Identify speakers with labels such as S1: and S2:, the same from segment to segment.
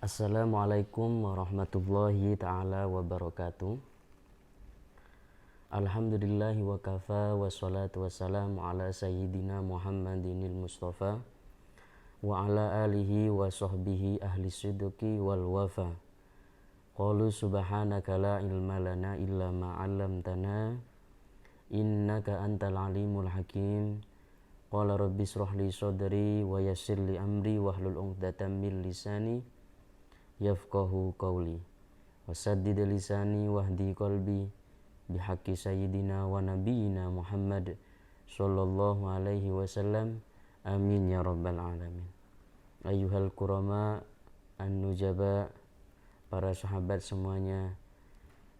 S1: Assalamualaikum warahmatullahi ta'ala wabarakatuh. Alhamdulillahi wa kafa wa salatu wassalamu ala sayyidina Muhammadinil Mustafa wa ala alihi wa sahbihi ahli sidqi wal wafa. Qalu subhanaka la ilma lana illa ma 'allamtana innaka antal alimul hakim. Qala rabbi ishrah li sadri wa yassir li amri wahlul 'uqdatam min lisani yafqahu qawli wasaddid lisani wahdi qalbi bihaqqi sayyidina wa nabiyyina Muhammad sallallahu alaihi wasallam. Amin ya rabbal alamin. Ayyuhal kurama an-nujaba, para sahabat semuanya,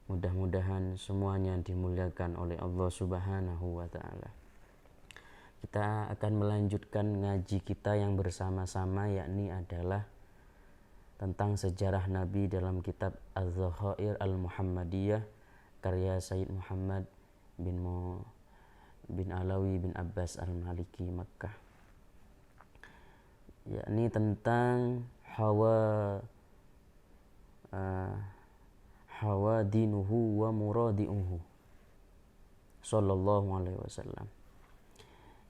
S1: mudah-mudahan semuanya dimuliakan oleh Allah Subhanahu wa taala. Kita akan melanjutkan ngaji kita yang bersama-sama, yakni adalah tentang sejarah Nabi dalam kitab Az-Zakhair Al-Muhammadiyah karya Sayyid Muhammad bin Alawi bin Abbas Al-Maliki Makkah, yakni tentang hawa dinuhu wa muradi'uhu sallallahu alaihi wasallam,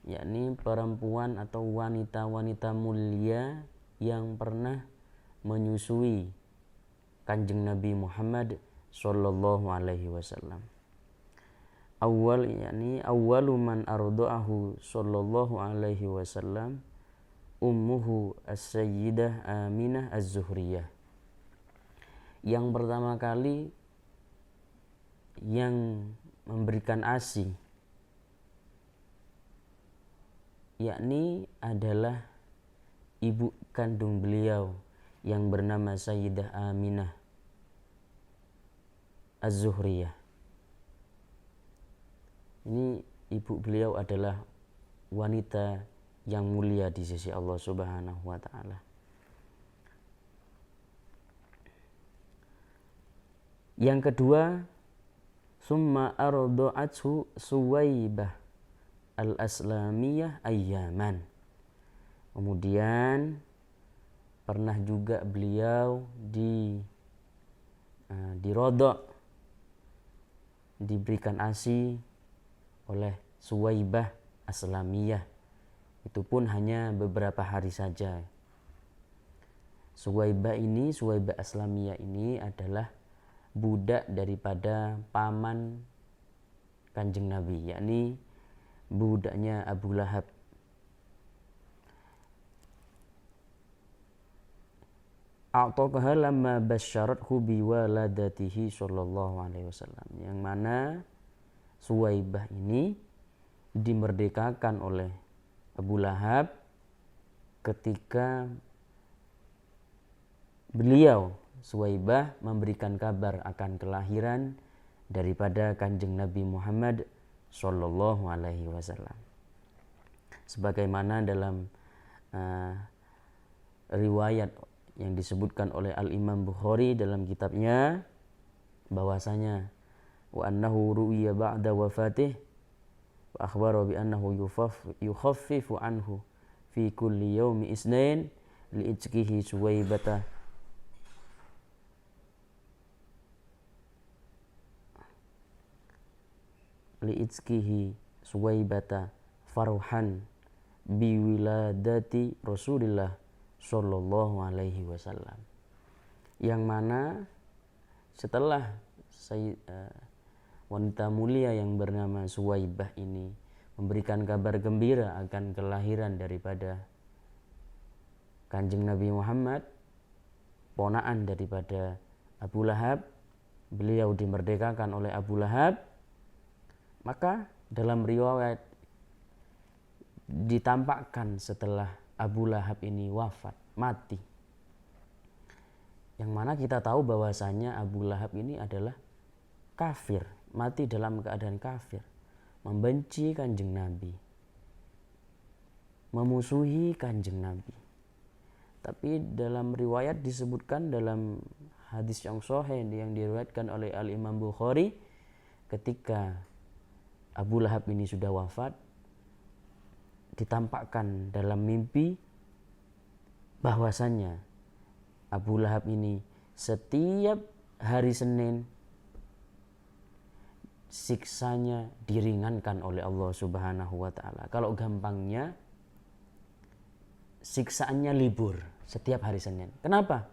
S1: yakni perempuan atau wanita-wanita mulia yang pernah menyusui Kanjeng Nabi Muhammad sallallahu alaihi wasallam. Awwalu man arda'ahu sallallahu alaihi wasallam ummuhu as-sayyidah Aminah az-Zuhriyah. Yang pertama kali yang memberikan ASI yakni adalah ibu kandung beliau yang bernama Sayyidah Aminah Az-Zuhriyah. Ini ibu beliau adalah wanita yang mulia di sisi Allah Subhanahu wa taala. Yang kedua, summa arda'athu Suwaibah al-Aslamiyah ayyaman. Kemudian pernah juga beliau dirodok, diberikan ASI oleh Suwaibah Aslamiyah. Itu pun hanya beberapa hari saja. Suwaibah Aslamiyah ini adalah budak daripada paman Kanjeng Nabi, yakni budaknya Abu Lahab. A'taqaha lamma basyarathu biwaladatihi sallallahu alaihi wasallam, yang mana Suwaibah ini dimerdekakan oleh Abu Lahab ketika beliau Suwaibah memberikan kabar akan kelahiran daripada Kanjeng Nabi Muhammad sallallahu alaihi wasallam. Sebagaimana dalam riwayat yang disebutkan oleh Al-Imam Bukhari dalam kitabnya, bahwasanya wa annahu ru'ya ba'da wafatih wa akhbara bi annahu yukhaffifu anhu fi kulli yaumi isnain li'itqihi Suwaibata farhan bi wiladati Rasulillah sallallahu alaihi wasallam, yang mana setelah wanita mulia yang bernama Suwaibah ini memberikan kabar gembira akan kelahiran daripada Kanjeng Nabi Muhammad, ponaan daripada Abu Lahab, beliau dimerdekakan oleh Abu Lahab. Maka dalam riwayat ditampakkan setelah Abu Lahab ini mati, yang mana kita tahu bahwasanya Abu Lahab ini adalah kafir, mati dalam keadaan kafir, membenci Kanjeng Nabi, memusuhi Kanjeng Nabi. Tapi dalam riwayat disebutkan dalam hadis yang sahih yang diriwayatkan oleh Al-Imam Bukhari, ketika Abu Lahab ini sudah wafat, ditampakkan dalam mimpi bahwasannya Abu Lahab ini setiap hari Senin siksanya diringankan oleh Allah Subhanahu wa taala. Kalau gampangnya siksaannya libur setiap hari Senin. Kenapa?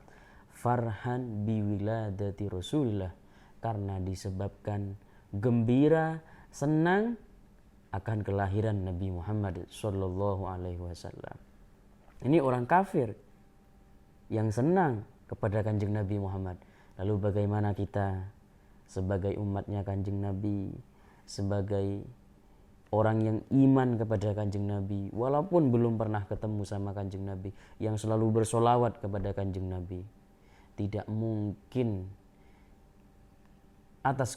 S1: Farhan biwiladati Rasulillah, karena disebabkan gembira, senang akan kelahiran Nabi Muhammad sallallahu alaihi wasallam. Ini orang kafir yang senang kepada Kanjeng Nabi Muhammad. Lalu bagaimana kita sebagai umatnya Kanjeng Nabi, sebagai orang yang iman kepada Kanjeng Nabi, walaupun belum pernah ketemu sama Kanjeng Nabi, yang selalu bersolawat kepada Kanjeng Nabi, tidak mungkin atas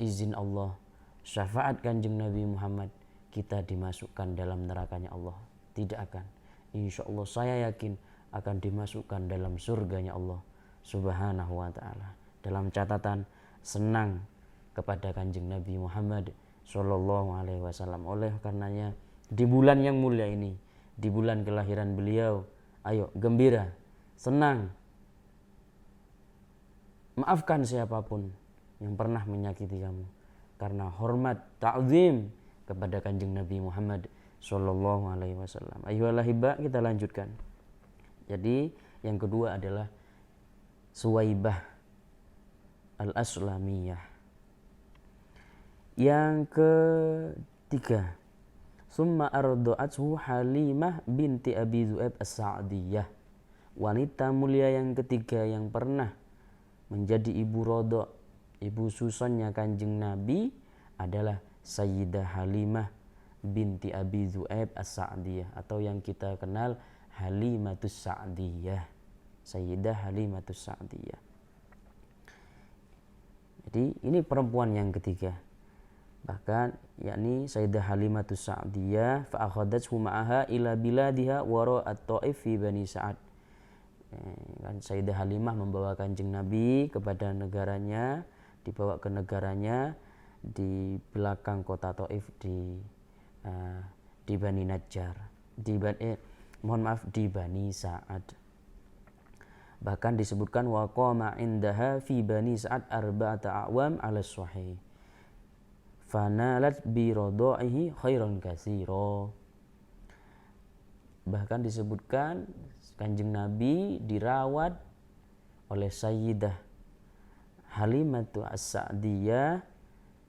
S1: izin Allah, syafaat Kanjeng Nabi Muhammad, kita dimasukkan dalam nerakanya Allah. Tidak akan. Insya Allah saya yakin akan dimasukkan dalam surganya Allah Subhanahu wa ta'ala. Dalam catatan senang kepada Kanjeng Nabi Muhammad Sallallahu alaihi wasallam. Oleh karenanya di bulan yang mulia ini, di bulan kelahiran beliau, ayo gembira, senang, maafkan siapapun yang pernah menyakiti kamu, karena hormat, ta'zim kepada Kanjeng Nabi Muhammad Sallallahu alaihi wasallam. Ayolah hibah, kita lanjutkan. Jadi yang kedua adalah Suwaibah al-Aslamiyah. Yang ketiga, summa arda'athu Halimah binti Abi Dzu'aib as-Sa'diyah. Wanita mulia yang ketiga yang pernah menjadi ibu rodok, ibu susunnya Kanjeng Nabi adalah Sayyidah Halimah binti Abi Dzu'aib as-Sa'diyah, atau yang kita kenal Halimatus Sa'diyah. Sayyidah Halimatus Sa'diyah. Jadi ini perempuan yang ketiga. Bahkan yakni Sayyidah Halimatus Sa'diyah fa akhadathu ma'aha ila biladiha wara at-Taif fi Bani Sa'ad. Kan Sayyidah Halimah membawa Kanjeng Nabi kepada negaranya, dibawa ke negaranya di belakang kota Taif di Bani Najjar, di Bani Sa'ad. Bahkan disebutkan wa qama indaha fi Bani Sa'ad arba'ata a'wam 'ala sahih. Fanalat bi radaihi khairan katsira. Bahkan disebutkan Kanjeng Nabi dirawat oleh Sayyidah Halimatu As-Sa'diyah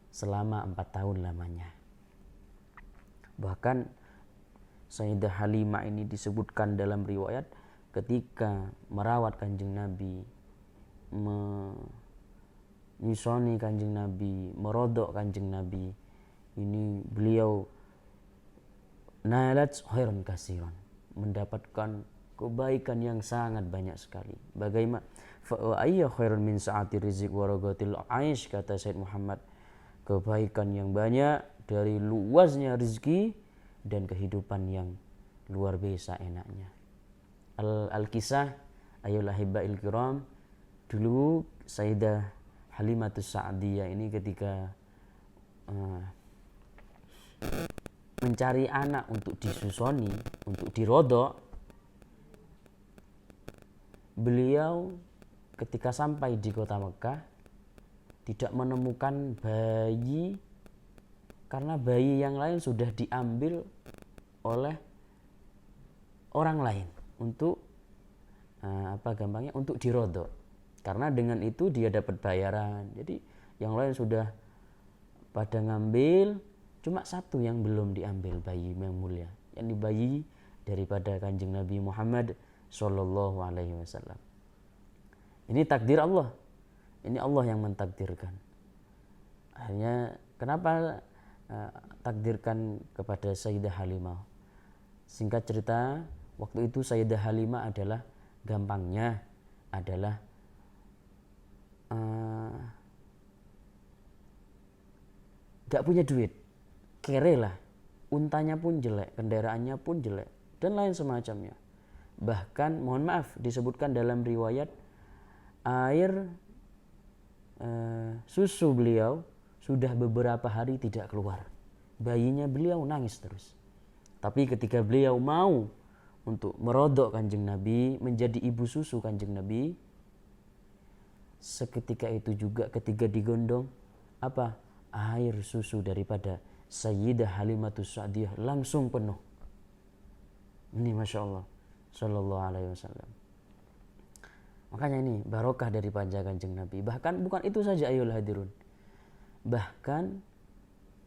S1: selama 4 tahun lamanya. Bahkan Sayyidah Halimah ini disebutkan dalam riwayat ketika merawat Kanjeng Nabi, menyusoni Kanjeng Nabi, merodok Kanjeng Nabi, ini beliau nalat khairan katsiran, mendapatkan kebaikan yang sangat banyak sekali. Bagaimana fa ayya khairun min sa'ati rizq wa ragatil aish, kata Said Muhammad, kebaikan yang banyak dari luasnya rezeki dan kehidupan yang luar biasa enaknya. Al-Kisah ayolah hibail kiram, dulu Sayyidah Halimatus Sa'diyah ini ketika mencari anak untuk disusoni, untuk dirodok, beliau ketika sampai di kota Mekah tidak menemukan bayi, karena bayi yang lain sudah diambil oleh orang lain untuk untuk dirodok, karena dengan itu dia dapat bayaran. Jadi yang lain sudah pada ngambil, cuma satu yang belum diambil, bayi yang mulia, yakni bayi daripada Kanjeng Nabi Muhammad Sallallahu alaihi wasallam. Ini takdir Allah, ini Allah yang mentakdirkan. Akhirnya kenapa takdirkan kepada Sayyidah Halimah? Singkat cerita, waktu itu Sayyidah Halimah adalah, gampangnya adalah gak punya duit, kere lah, untanya pun jelek, kendaraannya pun jelek, dan lain semacamnya. Bahkan mohon maaf disebutkan dalam riwayat, air susu beliau sudah beberapa hari tidak keluar. Bayinya beliau nangis terus. Tapi ketika beliau mau untuk merodok Kanjeng Nabi, menjadi ibu susu Kanjeng Nabi, seketika itu juga ketika digondong apa? Air susu daripada Sayyidah Halimatus Sa'diyah langsung penuh. Ini Masya Allah Sallallahu Alaihi Wasallam. Makanya ini barokah dari panja Kanjeng Nabi. Bahkan bukan itu saja ayolah hadirun. Bahkan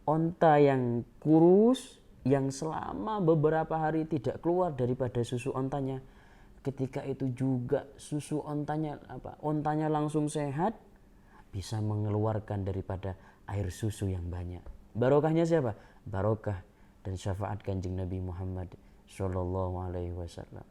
S1: onta yang kurus yang selama beberapa hari tidak keluar daripada susu ontanya, ketika itu juga susu ontanya ontanya langsung sehat, bisa mengeluarkan daripada air susu yang banyak. Barokahnya siapa? Barokah dan syafaat Kanjeng Nabi Muhammad Sallallahu Alaihi Wasallam.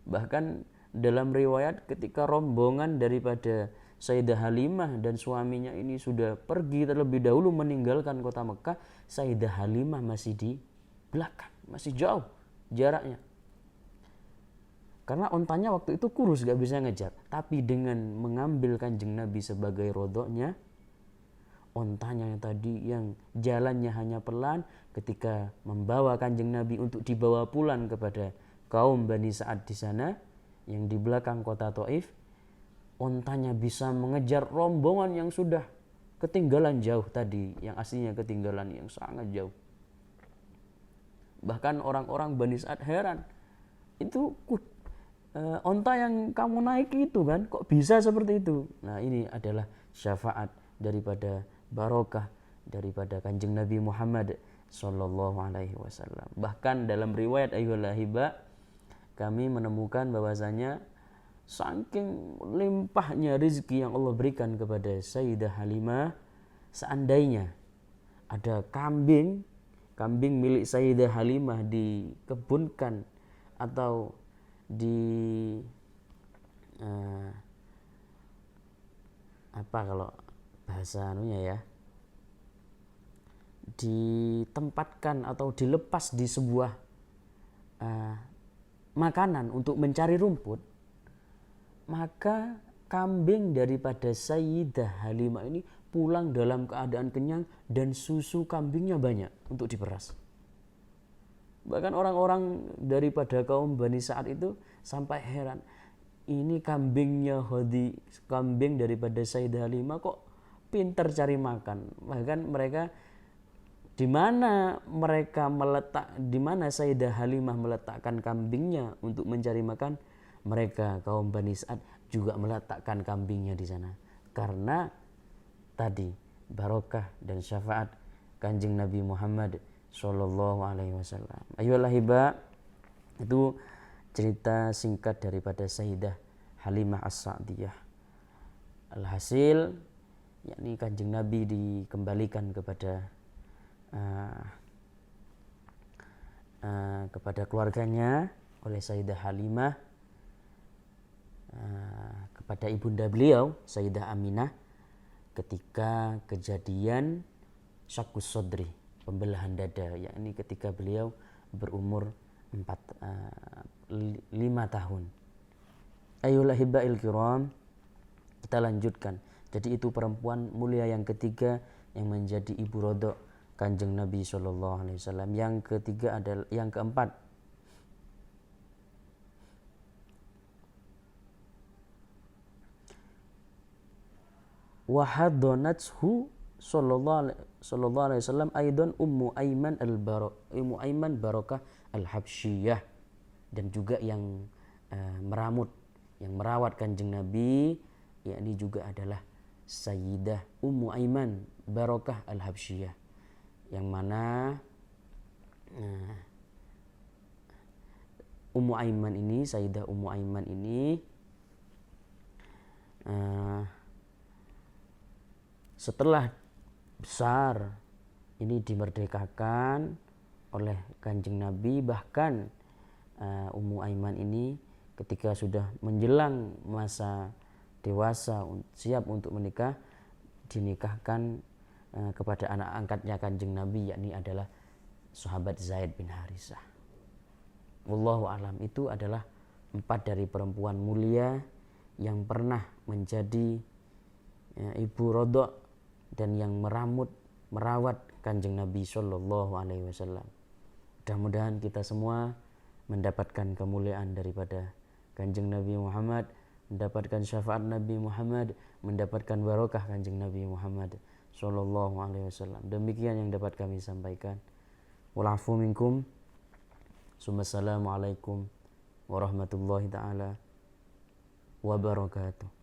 S1: Bahkan dalam riwayat ketika rombongan daripada Sayyidah Halimah dan suaminya ini sudah pergi terlebih dahulu meninggalkan kota Mekah, Sayyidah Halimah masih di belakang, masih jauh jaraknya. Karena ontanya waktu itu kurus, gak bisa ngejar. Tapi dengan mengambil Kanjeng Nabi sebagai rodoknya, ontanya yang tadi yang jalannya hanya pelan, ketika membawa Kanjeng Nabi untuk dibawa pulang kepada kaum Bani Sa'ad di sana, yang di belakang kota Taif, ontanya bisa mengejar rombongan yang sudah ketinggalan jauh tadi, yang aslinya ketinggalan yang sangat jauh. Bahkan orang-orang Bani Sa'ad heran, itu onta yang kamu naiki itu kan, kok bisa seperti itu? Nah, ini adalah syafaat daripada barokah daripada Kanjeng Nabi Muhammad Sallallahu Alaihi Wasallam. Bahkan dalam riwayat ayyuhal ahibba, kami menemukan bahwasanya saking limpahnya rezeki yang Allah berikan kepada Sayyidah Halimah, seandainya ada kambing milik Sayyidah Halimah dikebunkan atau apa kalau bahasa anunya ya, ditempatkan atau dilepas di sebuah makanan untuk mencari rumput, maka kambing daripada Sayyidah Halimah ini pulang dalam keadaan kenyang dan susu kambingnya banyak untuk diperas. Bahkan orang-orang daripada kaum Bani Sa'ad itu sampai heran, ini kambing daripada Sayyidah Halimah kok pintar cari makan. Bahkan mereka di mana Sayyidah Halimah meletakkan kambingnya untuk mencari makan, mereka kaum Bani Sa'ad juga meletakkan kambingnya di sana. Karena tadi barokah dan syafaat Kanjeng Nabi Muhammad Sallallahu Alaihi Wasallam. Ayolah hiba, itu cerita singkat daripada Sayyidah Halimah As-Sa'diyah. Alhasil, yakni Kanjeng Nabi dikembalikan kepada keluarganya oleh Sayyidah Halimah, kepada ibunda beliau Sayyidah Aminah, ketika kejadian syaqqus sodri, pembelahan dada, yakni ketika beliau berumur 5 tahun. Ayolah hibba'il kiram, kita lanjutkan. Jadi itu perempuan mulia yang ketiga yang menjadi ibu rodok Kanjeng Nabi Sallallahu Alaihi Wasallam. Yang keempat, wahadonathu Sallallahu Alaihi Wasallam aidan Ummu Aiman Barokah Al-Habsyiyah, dan juga yang merawat Kanjeng Nabi, yakni juga adalah Sayyidah Ummu Aiman Barokah Al-Habsyiyah, yang mana Sayyidah Ummu Aiman ini setelah besar ini dimerdekakan oleh Kanjeng Nabi. Bahkan Ummu Aiman ini ketika sudah menjelang masa dewasa siap untuk menikah, dinikahkan kepada anak angkatnya Kanjeng Nabi, yakni adalah sahabat Zaid bin Harisah. Wallahu alam, itu adalah 4 dari perempuan mulia yang pernah menjadi ibu rodok dan yang merawat Kanjeng Nabi Sallallahu Alaihi Wasallam. Mudah-mudahan kita semua mendapatkan kemuliaan daripada Kanjeng Nabi Muhammad, mendapatkan syafaat Nabi Muhammad, mendapatkan barokah Kanjeng Nabi Muhammad sallallahu alaihi wasallam. Demikian yang dapat kami sampaikan. Wal afu minkum. Assalamualaikum warahmatullahi taala wabarakatuh.